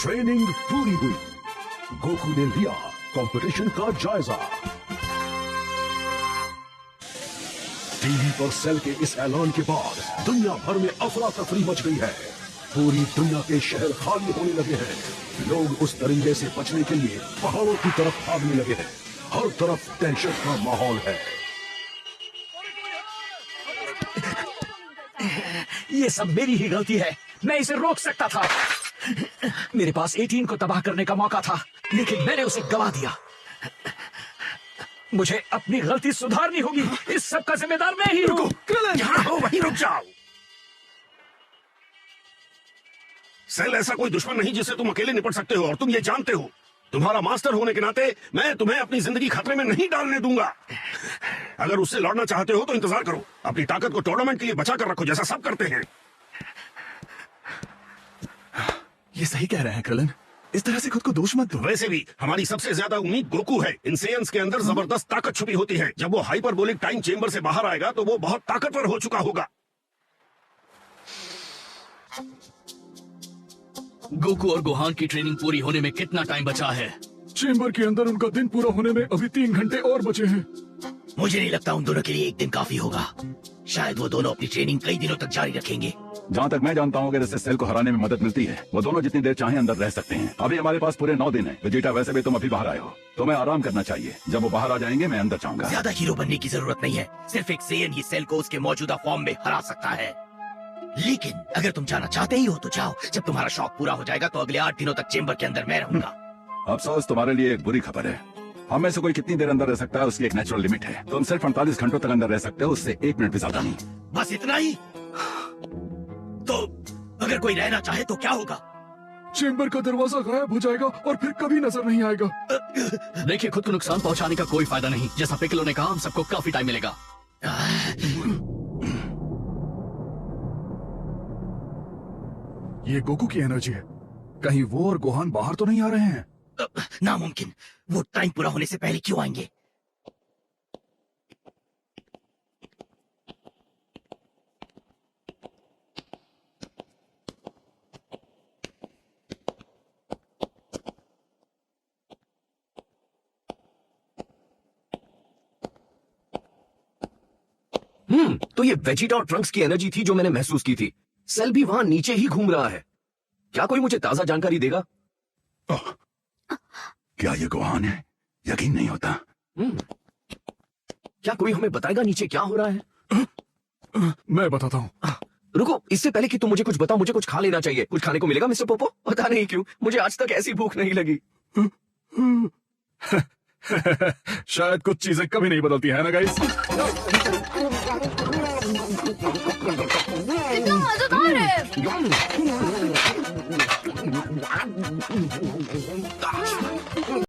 Training पूरी हुई। Goku ने लिया कंपटीशन का जायजा। टीवी पर सेल के इस ऐलान के बाद दुनिया भर में अफरा तफरी मच गई है। पूरी दुनिया के शहर खाली होने लगे हैं। लोग उस दरिंदे से बचने के लिए पहाड़ों की तरफ भागने लगे हैं। हर तरफ दहशत का माहौल है। ये सब मेरी ही गलती है। मैं इसे रोक सकता था। मेरे पास 18 को तबाह करने का मौका था, लेकिन मैंने उसे गवा दिया। मुझे अपनी गलती सुधारनी होगी। इस सब का जिम्मेदार मैं ही हूँ। जहां हो वहीं रुक जाओ। सेल ऐसा कोई दुश्मन नहीं जिससे तुम अकेले निपट सकते हो, और तुम ये जानते हो। तुम्हारा मास्टर होने के नाते मैं तुम्हें अपनी जिंदगी खतरे में नहीं डालने दूंगा। अगर उससे लड़ना चाहते हो तो इंतजार करो। अपनी ताकत को टूर्नामेंट के लिए बचा कर रखो, जैसा सब करते हैं। ये सही कह रहे हैं कृलन। इस तरह से खुद को दोष मत दो। वैसे भी हमारी सबसे ज्यादा उम्मीद गोकू है। इन सेयंस के अंदर जबरदस्त ताकत छुपी होती है। जब वो हाइपरबोलिक टाइम चेंबर से बाहर आएगा तो वो बहुत ताकतवर हो चुका होगा। गोकू और गोहान की ट्रेनिंग पूरी होने में कितना टाइम बचा है? चेंबर के अंदर उनका दिन पूरा होने में अभी 3 घंटे और बचे हैं। मुझे नहीं लगता उन दोनों के लिए एक दिन काफी होगा। शायद वो दोनों अपनी ट्रेनिंग कई दिनों तक जारी रखेंगे। जहाँ तक मैं जानता हूँ अगर इससे सेल को हराने में मदद मिलती है, वो दोनों जितनी देर चाहे अंदर रह सकते हैं। अभी हमारे पास पूरे 9 दिन है। विजेटा, वैसे भी तुम अभी बाहर आए हो, तुम्हें आराम करना चाहिए। जब वो बाहर आ जाएंगे मैं अंदर जाऊंगा। ज्यादा हीरो बनने की जरूरत नहीं है। सिर्फ एक सेयन ही सेल को उसके मौजूदा फॉर्म में हरा सकता है। लेकिन अगर तुम जाना चाहते ही हो तो जाओ। जब तुम्हारा शौक पूरा हो जाएगा तो अगले 8 दिनों तक चेंबर के अंदर मैं रहूंगा। अफसोस, तुम्हारे लिए एक बुरी खबर है। हम में से कोई कितनी देर अंदर रह सकता है उसकी एक नेचुरल लिमिट है। तुम सिर्फ 48 घंटों तक अंदर रह सकते हो, उससे 1 मिनट भी ज्यादा नहीं। बस इतना ही? तो अगर कोई रहना चाहे तो क्या होगा? चेंबर का दरवाजा गायब हो जाएगा और फिर कभी नजर नहीं आएगा। देखिए, खुद को नुकसान पहुंचाने का कोई फायदा नहीं। जैसा पिकलो ने कहा, हम सबको काफी टाइम मिलेगा। ये गोकू की एनर्जी है। कहीं वो और गोहान बाहर तो नहीं आ रहे हैं? नामुमकिन। वो टाइम पूरा होने से पहले क्यों आएंगे? तो ये वेजिटा और ट्रंक्स की एनर्जी थी जो मैंने महसूस की थी। सेल भी वहां नीचे ही घूम रहा है। क्या कोई मुझे ताजा जानकारी देगा? क्या ये गोहान है? यकीन नहीं होता। क्या कोई हमें बताएगा नीचे क्या हो रहा है? मैं बताता हूँ। रुको, इससे पहले कि तुम मुझे कुछ बताओ, मुझे कुछ खा लेना चाहिए। कुछ खाने को मिलेगा मिस्टर पोपो? पता नहीं क्यों मुझे आज तक ऐसी भूख नहीं लगी। शायद कुछ चीजें कभी नहीं बदलती है ना गाइस। कितना मजेदार है।